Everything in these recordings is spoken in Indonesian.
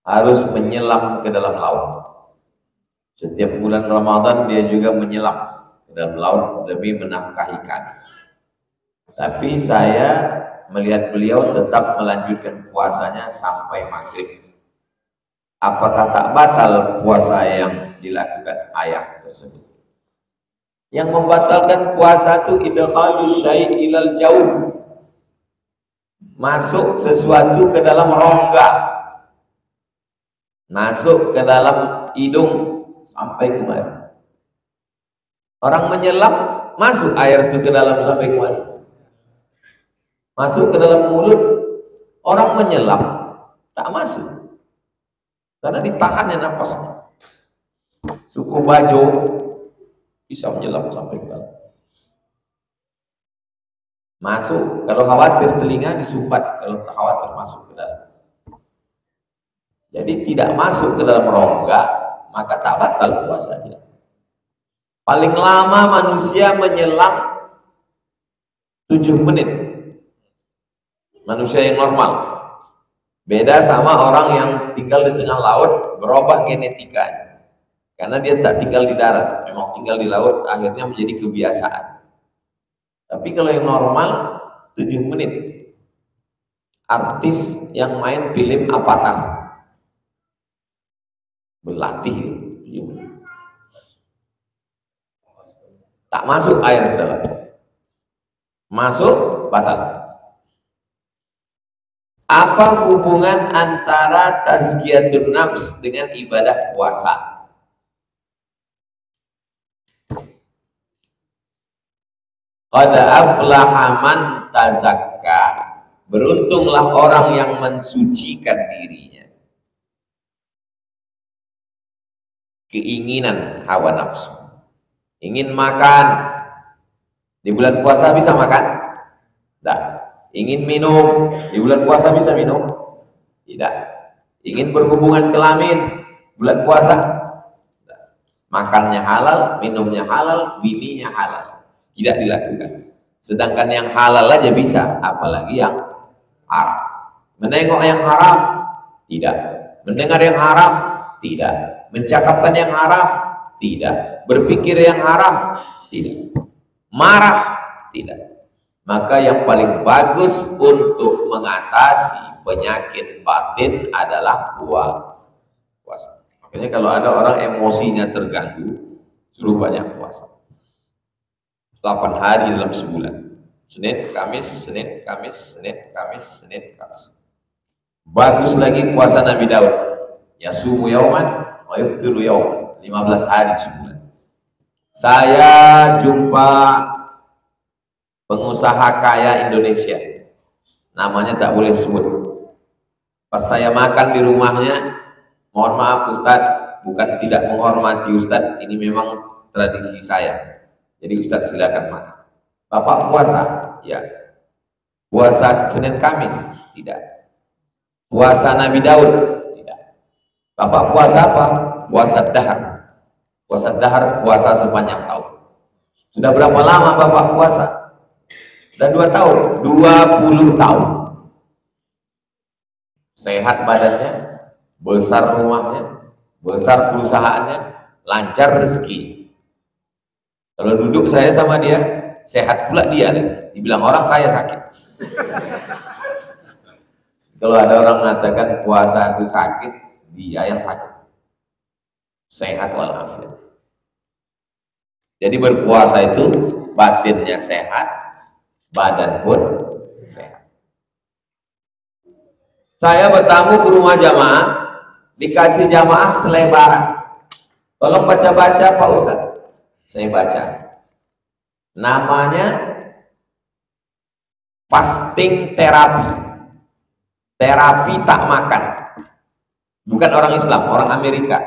Harus menyelam ke dalam laut. Setiap bulan Ramadan dia juga menyelam ke dalam laut demi menafkahi kami. Tapi saya melihat beliau tetap melanjutkan puasanya sampai maghrib. Apakah tak batal puasa yang dilakukan ayah tersebut? Yang membatalkan puasa itu idkhalus syai' ilal jauh, masuk sesuatu ke dalam rongga, masuk ke dalam hidung sampai kemari. Orang menyelam, masuk air itu ke dalam sampai kemari. Masuk ke dalam mulut. Orang menyelam tak masuk karena ditahannya napasnya. Suku Bajo bisa menyelam sampai ke dalam. Masuk, kalau khawatir telinga disumbat, kalau tak khawatir masuk ke dalam. Jadi tidak masuk ke dalam rongga, maka tak batal puasanya. Paling lama manusia menyelam 7 menit. Manusia yang normal. Beda sama orang yang tinggal di tengah laut, berubah genetikanya. Karena dia tak tinggal di darat, memang tinggal di laut, akhirnya menjadi kebiasaan. Tapi kalau yang normal 7 menit. Artis yang main film Avatar berlatih 7 menit. Tak masuk air ke dalam. Masuk batal. Apa hubungan antara tazkiyatun nafs dengan ibadah puasa? Qad aflaha man tazakka. Beruntunglah orang yang mensucikan dirinya. Keinginan hawa nafsu. Ingin makan. Di bulan puasa bisa makan? Tidak. Ingin minum, di bulan puasa bisa minum? Tidak. Ingin berhubungan kelamin, bulan puasa? Tidak. Makannya halal, minumnya halal, bininya halal. Tidak dilakukan. Sedangkan yang halal aja bisa, apalagi yang haram. Menengok yang haram? Tidak. Mendengar yang haram? Tidak. Mencakapkan yang haram? Tidak. Berpikir yang haram? Tidak. Marah? Tidak. Maka yang paling bagus untuk mengatasi penyakit batin adalah puasa. Makanya kalau ada orang emosinya terganggu, suruh banyak puasa. 8 hari dalam sebulan. Senin, Kamis, Senin, Kamis, Senin, Kamis, Senin, Kamis. Bagus lagi puasa Nabi Daud. Yasumu yauman wa yuftiru yauman. 15 hari sebulan. Saya jumpa pengusaha kaya Indonesia, namanya tak boleh sebut. Pas saya makan di rumahnya, mohon maaf Ustadz, bukan tidak menghormati Ustadz, ini memang tradisi saya. Jadi Ustadz silakan makan. Bapak puasa? Ya. Puasa Senin Kamis? Tidak. Puasa Nabi Daud? Tidak. Bapak puasa apa? Puasa dahar. Puasa dahar, puasa sepanjang tahun. Sudah berapa lama Bapak puasa? Sudah 2 tahun, 20 tahun. Sehat badannya, besar rumahnya, besar perusahaannya, lancar rezeki. Kalau duduk saya sama dia, sehat pula dia. Dibilang orang saya sakit. Kalau ada orang mengatakan puasa itu sakit, dia yang sakit. Sehat walafiat. Jadi berpuasa itu batinnya sehat, badan pun sehat. Saya bertamu ke rumah jamaah, dikasih jamaah selebaran. Tolong baca-baca Pak Ustadz. Saya baca. Namanya fasting terapi. Terapi tak makan. Bukan orang Islam, orang Amerika.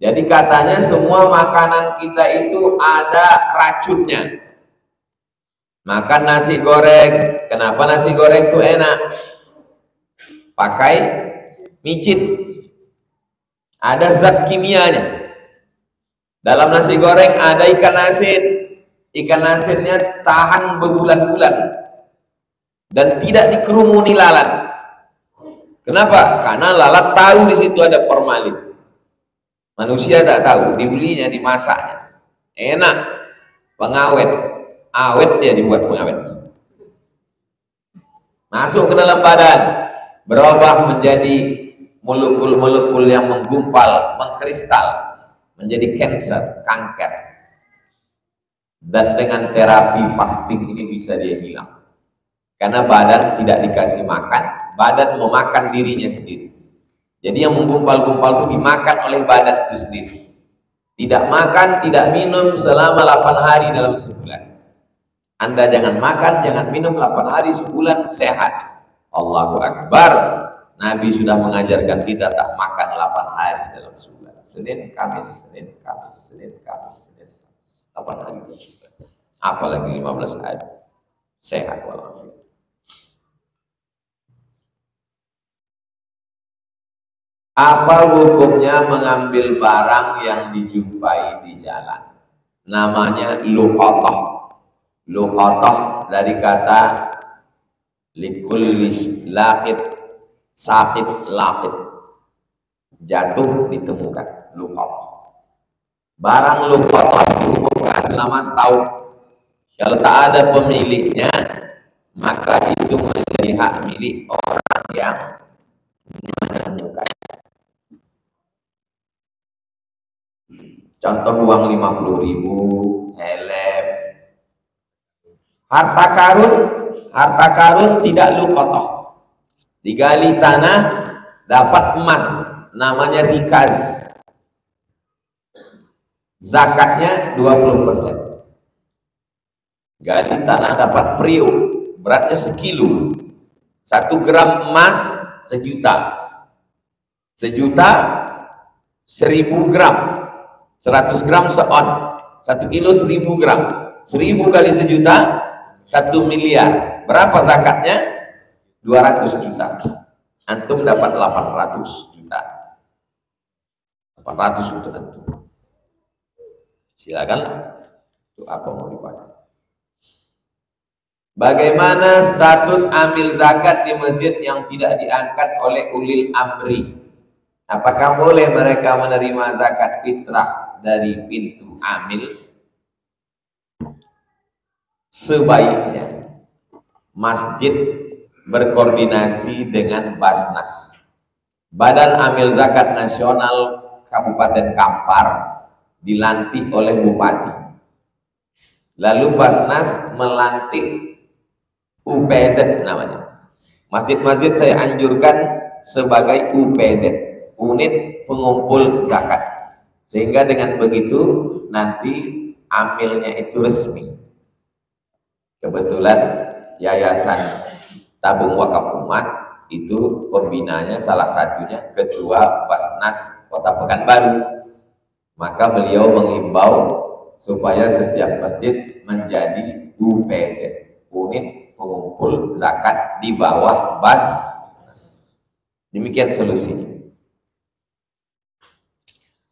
Jadi katanya semua makanan kita itu ada racunnya. Makan nasi goreng, kenapa nasi goreng itu enak? Pakai micin. ada zat kimianya. Dalam nasi goreng ada ikan asin. Ikan asinnya tahan berbulan-bulan dan tidak dikerumuni lalat. Kenapa? Karena lalat tahu di situ ada formalin. Manusia tak tahu, dibelinya, dimasaknya. Enak, pengawet, awet dia dibuat pengawet. Masuk ke dalam badan, berubah menjadi molekul-molekul yang menggumpal, mengkristal, menjadi kanker, kanker. Dan dengan terapi pasti ini bisa dia hilang. Karena badan tidak dikasih makan, badan memakan dirinya sendiri. Jadi yang menggumpal-gumpal itu dimakan oleh badan itu sendiri. Tidak makan, tidak minum selama 8 hari dalam sebulan. Anda jangan makan, jangan minum 8 hari sebulan, sehat. Allahu Akbar. Nabi sudah mengajarkan kita tak makan 8 hari dalam sebulan. Senin, Kamis, Senin, Kamis, Senin, Kamis, Senin, Kamis. 8 hari dalam sebulan. Apalagi 15 hari. Sehat walafiat. Apa hukumnya mengambil barang yang dijumpai di jalan? Namanya luqatah. Luqatah dari kata likulli laqit, sakit laqit, jatuh ditemukan. Luqatah. Barang luqatah diumumkan selama setahun. Kalau tak ada pemiliknya, maka itu menjadi hak milik orang yang menemukan. Contoh uang 50.000, helm. Harta karun tidak luqatah. Digali tanah dapat emas, namanya rikaz. Zakatnya 20%. Gali tanah dapat periuk, beratnya sekilo. 1 gram emas sejuta. Sejuta 1000 gram. 100 gram seon. 1 kilo 1000 gram. 1000 kali sejuta 1 miliar. Berapa zakatnya? 200 juta. Antum dapat 800 juta. 800 untuk antum. Silakanlah. Itu apa mau dipakai? Bagaimana status amil zakat di masjid yang tidak diangkat oleh ulil amri? Apakah boleh mereka menerima zakat fitrah dari pintu amil? Sebaiknya masjid berkoordinasi dengan Basnas, Badan Amil Zakat Nasional Kabupaten Kampar, dilantik oleh Bupati. Lalu Basnas melantik UPZ namanya. Masjid-masjid saya anjurkan sebagai UPZ, unit pengumpul zakat. Sehingga dengan begitu nanti amilnya itu resmi. Kebetulan Yayasan Tabung Wakaf Umat itu pembinanya salah satunya Ketua Basnas Kota Pekanbaru. Maka beliau menghimbau supaya setiap masjid menjadi UPZ, unit pengumpul zakat di bawah Basnas. Demikian solusinya.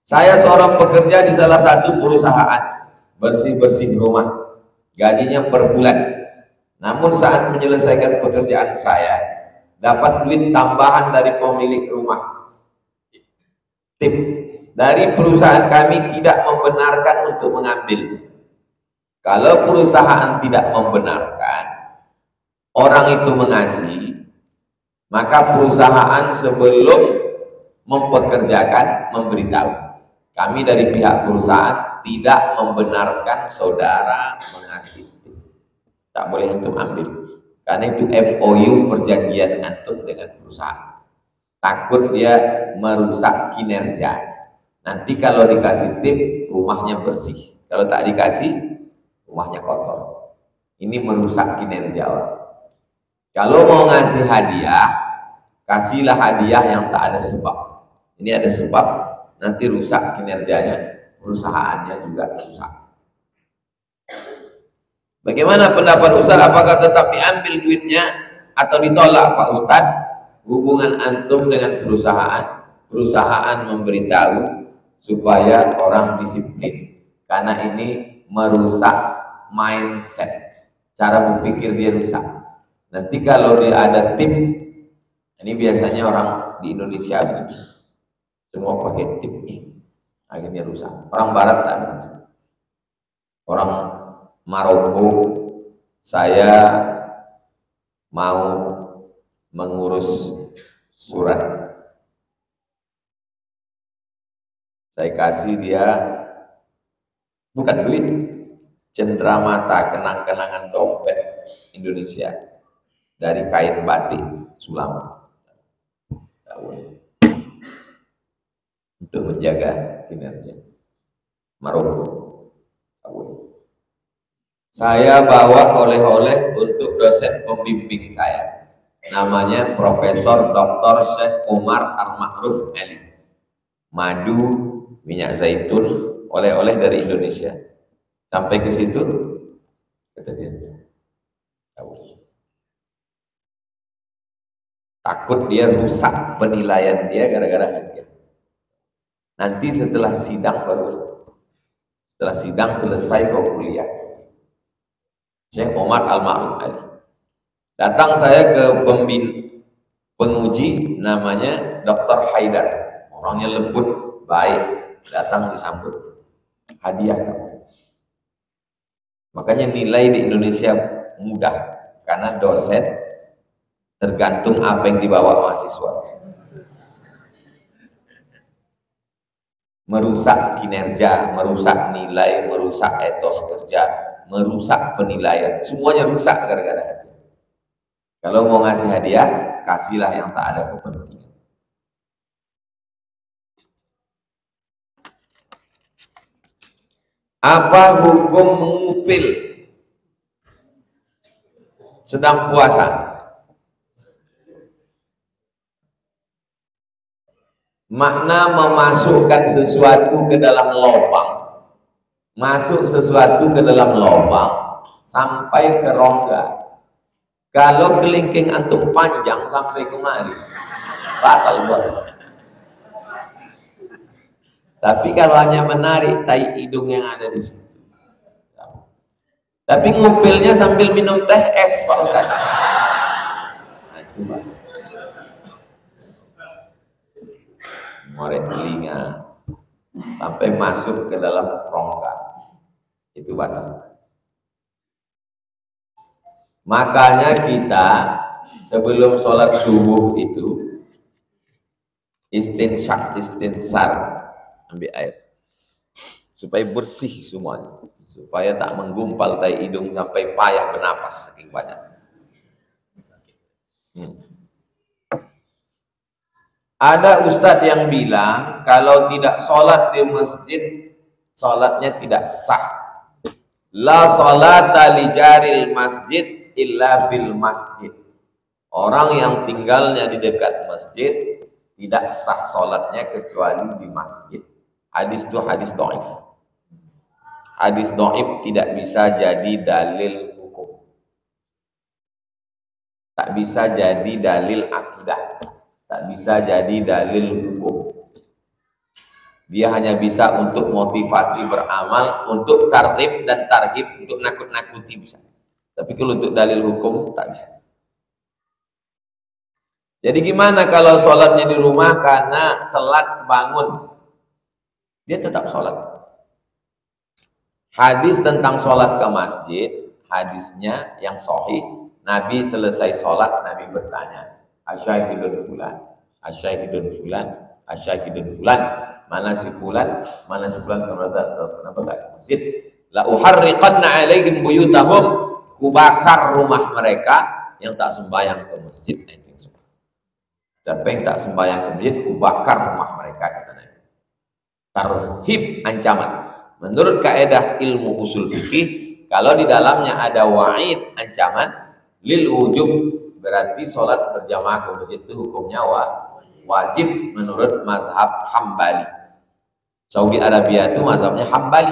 Saya seorang pekerja di salah satu perusahaan bersih-bersih rumah, gajinya per bulan. Namun saat menyelesaikan pekerjaan saya, dapat duit tambahan dari pemilik rumah. Tip, dari perusahaan kami tidak membenarkan untuk mengambil. Kalau perusahaan tidak membenarkan, orang itu mengasih, maka perusahaan sebelum mempekerjakan memberitahu. Kami dari pihak perusahaan tidak membenarkan saudara mengasih. Tak boleh antum ambil. Karena itu MOU, perjanjian antum dengan perusahaan. Takut dia merusak kinerja. Nanti kalau dikasih tip, rumahnya bersih. Kalau tak dikasih, rumahnya kotor. Ini merusak kinerja orang. Kalau mau ngasih hadiah, kasihlah hadiah yang tak ada sebab. Ini ada sebab, nanti rusak kinerjanya, perusahaannya juga rusak. Bagaimana pendapat Ustaz? Apakah tetap diambil duitnya atau ditolak Pak Ustaz? Hubungan antum dengan perusahaan perusahaan memberitahu supaya orang disiplin, karena ini merusak mindset, cara berpikir dia rusak. Nanti kalau dia ada tip, ini biasanya orang di Indonesia begitu, semua pakai tip, akhirnya rusak. Orang Barat tak begitu. Orang Maroko, saya mau mengurus surat, saya kasih dia bukan duit, cenderamata, kenang-kenangan dompet Indonesia dari kain batik Sulam, untuk menjaga kinerja Maroko. Saya bawa oleh-oleh untuk dosen pembimbing saya, namanya Profesor Dr. Syekh Umar Al-Ma'ruf Ali. Madu, minyak zaitun, oleh-oleh dari Indonesia. Sampai ke situ, kata dia, takut dia rusak penilaian dia gara-gara hadiah. Nanti setelah sidang baru, setelah sidang selesai kau kuliah. Syekh Umar Al-Ma'ruf Ali. Datang saya ke penguji namanya Dr. Haidar, orangnya lembut, baik, datang disambut, hadiah. Makanya nilai di Indonesia mudah, karena dosen tergantung apa yang dibawa mahasiswa. Merusak kinerja, merusak nilai, merusak etos kerja, merusak penilaian, semuanya rusak gara-gara hadiah. Kalau mau ngasih hadiah, kasihlah yang tak ada kepentingan. Apa hukum mengupil sedang puasa? Makna memasukkan sesuatu ke dalam lubang, masuk sesuatu ke dalam lubang sampai ke rongga. Kalau kelingking antum panjang sampai kemari, batal puasa. Tapi kalau hanya menarik tai hidung yang ada di situ. Tapi ngupilnya sambil minum teh es, Pak Ustaz. Ngorek telinga sampai masuk ke dalam rongga, itu batal. Makanya kita sebelum sholat subuh itu istinsar, ambil air supaya bersih semuanya, supaya tak menggumpal tai hidung sampai payah bernapas saking banyak. Ada ustadz yang bilang kalau tidak sholat di masjid, sholatnya tidak sah. La sholata li jaril masjid illa fil masjid. Orang yang tinggalnya di dekat masjid tidak sah sholatnya kecuali di masjid. Hadis itu hadis dhaif. Hadis dhaif tidak bisa jadi dalil hukum, tak bisa jadi dalil akidah, tak bisa jadi dalil hukum. Dia hanya bisa untuk motivasi beramal, untuk targhib dan tarhib, untuk nakut-nakuti bisa. Tapi kalau untuk dalil hukum tak bisa. Jadi gimana kalau sholatnya di rumah karena telat bangun? Dia tetap sholat. Hadis tentang sholat ke masjid, hadisnya yang sahih, Nabi selesai sholat, Nabi bertanya, asyahidun fulan, asyahidun fulan, asyahidun fulan, mana si fulan, kenapa tak masjid? La uharriqanna alaihim buyutahum, kubakar rumah mereka yang tak sembahyang ke masjid. Siapa yang tak sembahyang ke masjid, kubakar rumah mereka, kata Nabi. Tarhib, ancaman. Menurut kaidah ilmu usul fikih, kalau di dalamnya ada wa'id, ancaman, lil wujub, berarti sholat berjamaah ke masjid itu hukumnya wajib menurut mazhab Hambali. Saudi Arabia itu mazhabnya Hambali.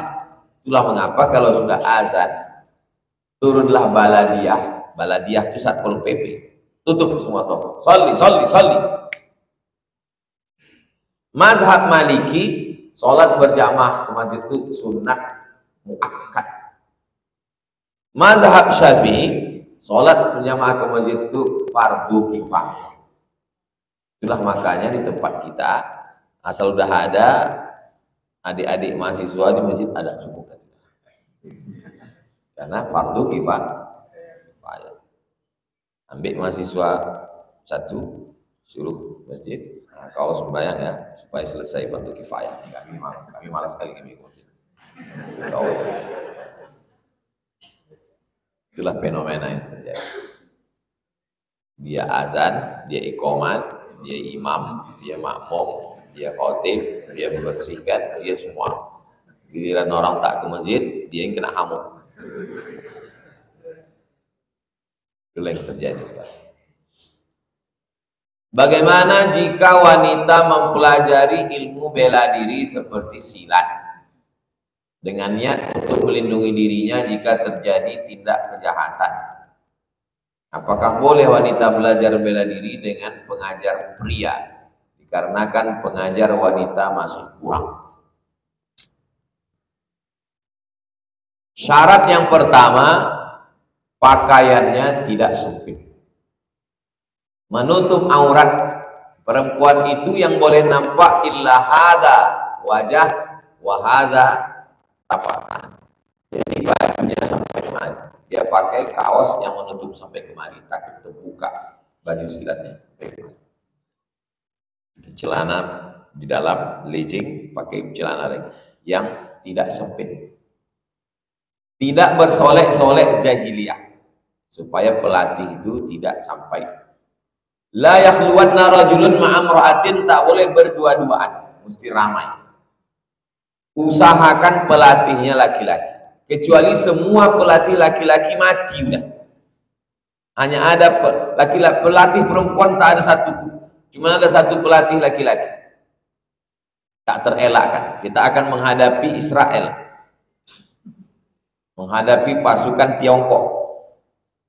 Itulah mengapa kalau sudah azan, turunlah baladiyah. Baladiyah itu Satpol PP. Tutup semua toko. Sholli. Mazhab Maliki, sholat berjamaah ke masjid itu sunat muakkad. Mazhab Syafi'i, sholat berjamaah ke masjid itu fardu kifayah. Itulah makanya di tempat kita, asal udah ada adik-adik mahasiswa di masjid ada cukup. Karena fardu kifayah. Ambil mahasiswa satu, suruh masjid. Nah, kau sembahyang ya, supaya selesai fardu kifayah. Kami malas sekali kami ikut. Itulah fenomena yang terjadi. Dia azan, dia iqamat, dia imam, dia makmum, dia khotib, dia membersihkan, dia semua. Giliran orang tak ke masjid, dia yang kena hamuk. Itulah yang terjadi sekarang. Bagaimana jika wanita mempelajari ilmu bela diri seperti silat dengan niat untuk melindungi dirinya jika terjadi tindak kejahatan? Apakah boleh wanita belajar bela diri dengan pengajar pria dikarenakan pengajar wanita masih kurang? Syarat yang pertama, pakaiannya tidak sempit. Menutup aurat perempuan itu yang boleh nampak illa hadza wajah wa hadza tapakan. Jadi bajunya sampai kemari. Dia pakai kaos yang menutup sampai kemari, takut terbuka baju silatnya. Celana di dalam legging, pakai celana lagi yang tidak sempit. Tidak bersolek-solek jahiliyah, supaya pelatih itu tidak sampai. La yakhluwanna rajulun ma'amra'atin, tak boleh berdua-duaan, mesti ramai. Usahakan pelatihnya laki-laki, kecuali semua pelatih laki-laki mati udah. Hanya ada pelatih perempuan tak ada satu, cuma ada satu pelatih laki-laki. Tak terelakkan. Kita akan menghadapi Israel, menghadapi pasukan Tiongkok.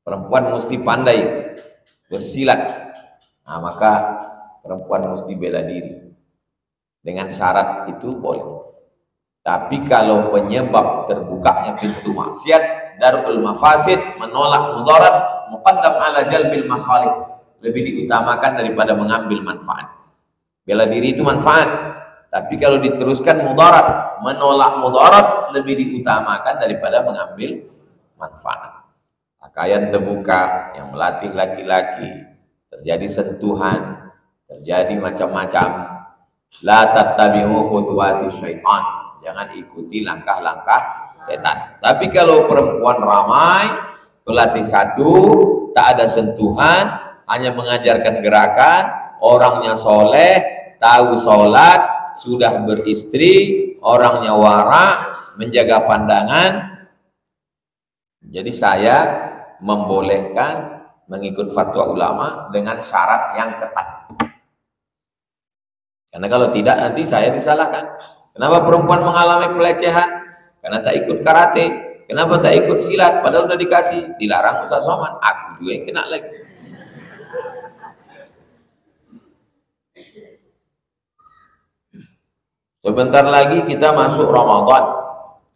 Perempuan mesti pandai bersilat. Nah, maka perempuan mesti bela diri. Dengan syarat itu boleh. Tapi kalau penyebab terbukanya pintu maksiat, darul mafasid, menolak mudarat, muqaddam ala jalbil masalih, lebih diutamakan daripada mengambil manfaat. Bela diri itu manfaat, tapi kalau diteruskan mudarat, menolak mudarat, lebih diutamakan daripada mengambil manfaat. Pakaian terbuka yang melatih laki-laki, terjadi sentuhan, terjadi macam-macam. La tattabi'u khutuwati syaitan, jangan ikuti langkah-langkah setan. Tapi kalau perempuan ramai, pelatih satu, tak ada sentuhan, hanya mengajarkan gerakan, orangnya soleh, tahu sholat, sudah beristri, orangnya wara, menjaga pandangan. Jadi saya membolehkan mengikut fatwa ulama dengan syarat yang ketat. Karena kalau tidak nanti saya disalahkan. Kenapa perempuan mengalami pelecehan? Karena tak ikut karate. Kenapa tak ikut silat? Padahal udah dikasih, dilarang Ustaz Somad. Aku juga yang kena lagi. Sebentar lagi kita masuk Ramadan.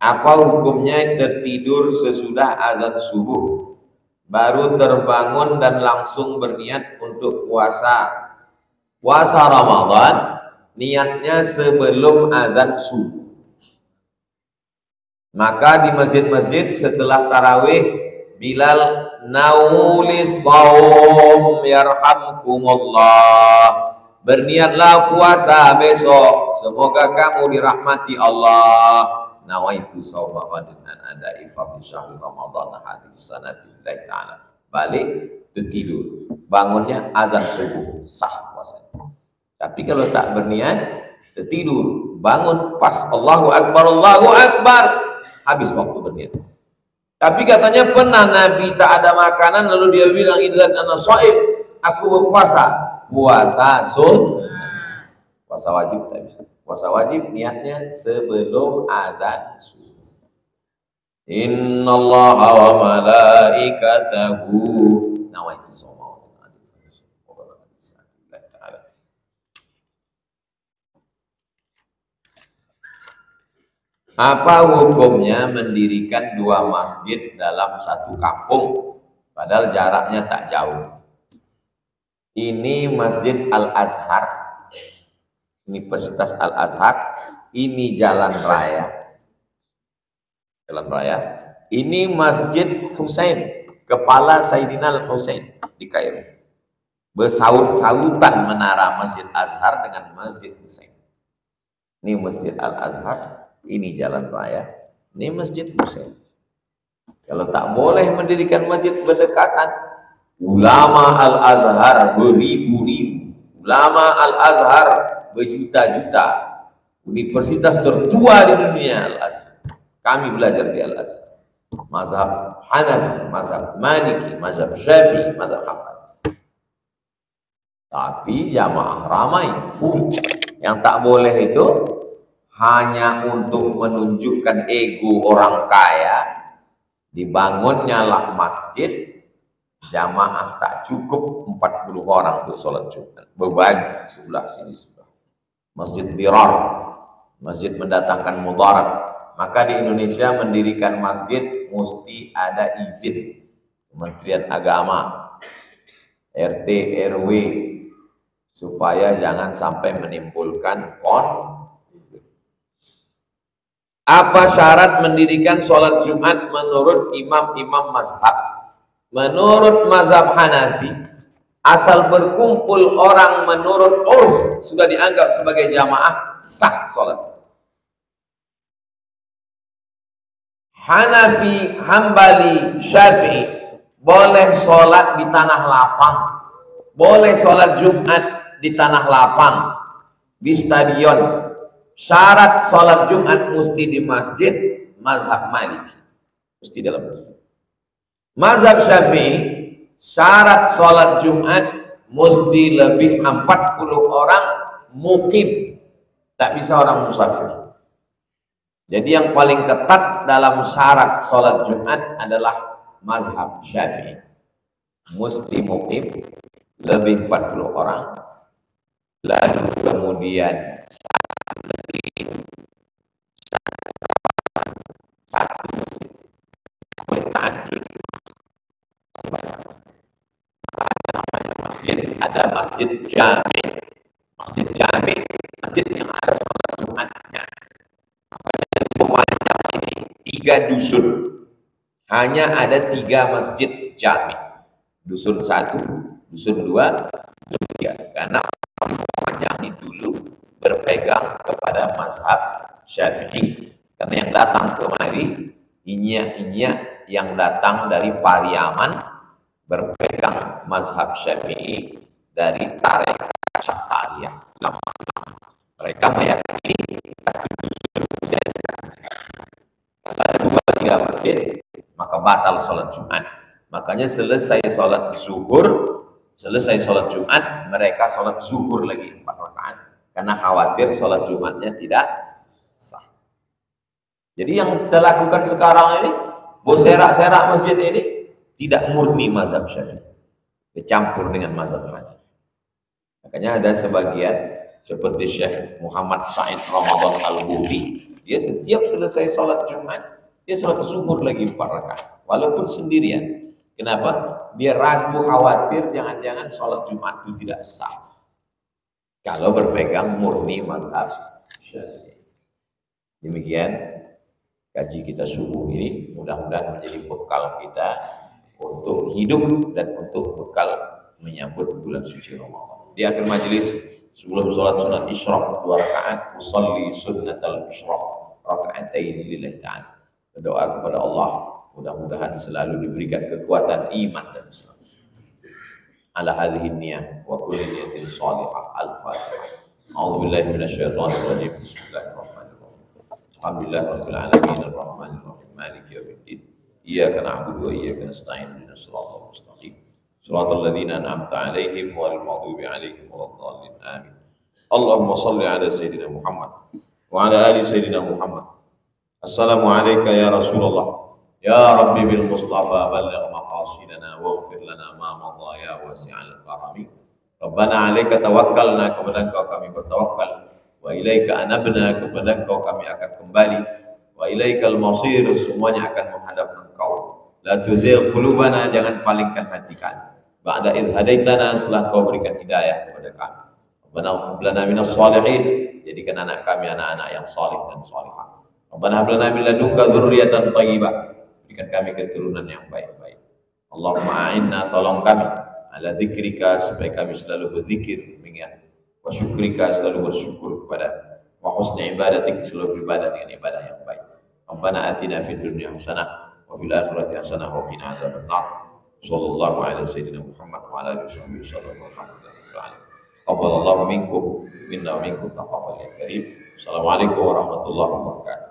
Apa hukumnya tertidur sesudah azan subuh, baru terbangun dan langsung berniat untuk puasa? Puasa Ramadan niatnya sebelum azan subuh. Maka di masjid-masjid setelah tarawih, Bilal naulis saum yarhamkumullah, berniatlah puasa besok, semoga kamu dirahmati Allah. Nawaitu sauma wadin an adai fadli syahr Ramadan hadis sanatillahi ta'ala. Balik tidur, bangunnya azan subuh, sah puasanya. Tapi kalau tak berniat, tidur, bangun pas Allahu Akbar, habis waktu berniat. Tapi katanya pernah Nabi tak ada makanan, lalu dia bilang idlan ana shaim, aku berpuasa. Puasa sunnah. Puasa wajib tak bisa. Puasa wajib niatnya sebelum azan subuh. Innallaha wa malaikatahu nawaitu shauma. Apa hukumnya mendirikan dua masjid dalam satu kampung, padahal jaraknya tak jauh? Ini Masjid Al-Azhar, Universitas Al-Azhar, ini jalan raya. Jalan raya. Ini Masjid Husain, kepala Sayyidina Al-Husain di Kairo. Bersaut-sautan menara Masjid Azhar dengan Masjid Husain. Ini Masjid Al-Azhar, ini jalan raya, ini Masjid Husain. Kalau tak boleh mendirikan masjid berdekatan, ulama Al-Azhar beribu-ribu, ulama Al-Azhar berjuta-juta, universitas tertua di dunia Al-Azhar. Kami belajar di Al-Azhar. Mazhab Hanafi, mazhab Maliki, mazhab Syafi'i, mazhab Hambali. Tapi jamaah ramai, full. Yang tak boleh itu hanya untuk menunjukkan ego orang kaya, dibangunnya lah masjid, jamaah tak cukup 40 orang untuk sholat Jumat, berbagi sebelah sini sebelah. Masjid dirar, masjid mendatangkan mudarat. Maka di Indonesia mendirikan masjid mesti ada izin Kementerian Agama, RT RW, supaya jangan sampai menimbulkan konflik. Apa syarat mendirikan sholat Jumat menurut imam-imam mazhab? Menurut mazhab Hanafi, asal berkumpul orang menurut urf sudah dianggap sebagai jamaah, sah sholat. Hanafi, Hambali, Syafi'i boleh sholat di tanah lapang, boleh sholat Jumat di tanah lapang, di stadion. Syarat sholat Jumat mesti di masjid. Mazhab Maliki mesti dalam masjid. Mazhab Syafi'i, syarat sholat Jumat mesti lebih 40 orang mukim, tak bisa orang musafir. Jadi yang paling ketat dalam syarat sholat Jumat adalah mazhab Syafi'i, mesti mukim lebih 40 orang. Lalu kemudian satu masjid, ada masjid jami, masjid jami, masjid yang ada sholat Jumatnya. Makanya ini 3 dusun, hanya ada 3 masjid jami, dusun 1, dusun 2, dusun 3, karena orang jami dulu berpegang kepada mazhab Syafi'i. Karena yang datang kemari inyak-inyak yang datang dari Pariaman berpegang mazhab Syafi'i dari tarekat Sya'riyah. Mereka meyakini kalau 2-3 masjid maka batal sholat Jumat. Makanya selesai sholat zuhur, selesai sholat Jumat, mereka sholat zuhur lagi 4 rakaat karena khawatir sholat Jumatnya tidak sah. Jadi yang kita lakukan sekarang ini, berserak-serak masjid ini tidak murni mazhab Syafi'i, bercampur dengan mazhab Hanafi. Makanya ada sebagian seperti Syekh Muhammad Said Ramadan Al-Budi, dia setiap selesai sholat Jumat, dia sholat zuhur lagi 4 rakaat, walaupun sendirian. Kenapa? Dia ragu, khawatir jangan-jangan sholat Jumat itu tidak sah kalau berpegang murni mazhab Syafi'i. Demikian kaji kita subuh ini, mudah-mudahan menjadi bekal kita untuk hidup dan untuk bekal menyambut bulan suci Ramadan. Di akhir majelis, sebelum sholat sunat isyraq 2 rakaat, usolli sunnatal isyraq rakaatain lillahi ta'ala. Berdoa kepada Allah, mudah-mudahan selalu diberikan kekuatan iman dan Islam. Ala hadhihi niyah wa kulli niyatin shalihah. Al-Fatihah. A'udzubillahi minasyaitonir rajim. Bismillahirrahmanirrahim. Alhamdulillah rabbil alamin arrahmanir rahim maliki yaumiddin. Iyyaka na'budu wa iyyaka nasta'in ihdinas siratal mustaqim. Shiratal ladzina an'amta 'alaihim ghairil maghdubi 'alaihim waladdallin. Amin. Allahumma shalli 'ala sayyidina Muhammad wa 'ala ali sayyidina Muhammad. Assalamu alayka ya Rasulullah. Ya Rabbi bil Mustafa balligh maqasidana waghfir lana ma madha ya wasi'al karami. Rabbana 'alaika tawakkalna, kepada Engkau kami bertawakal. Wa ilaika anabna, kepada Engkau kami akan kembali. wa ilaikal masir, semuanya akan menghadap Engkau. La tuzigh qulubana, jangan palingkan hati kami. Ba'da idh hadaitana, setelah Kau berikan hidayah kepada kami. Rabbana hab lana minas shalihin, jadikan anak kami anak-anak yang saleh dan salihah. Rabbana hab lana min ladunka dzurriyyatan thayyibah, berikan kami keturunan yang baik-baik. Allahumma a'inna, tolong kami, ala dzikrika, supaya kami selalu berzikir mengingat, wa syukrika, selalu bersyukur kepada, wa husni ibadatik, selalu beribadah dengan ibadah yang baik. Rabbana atina fid dunya hasanah wa fil akhirati hasanah wa qina adzabannar. Sallallahu alaihi sayyidina Muhammad wa ala alihi wasallam. Qabbalallahu minkum minna wa minkum taqabbal ya karim. Assalamualaikum warahmatullahi wabarakatuh.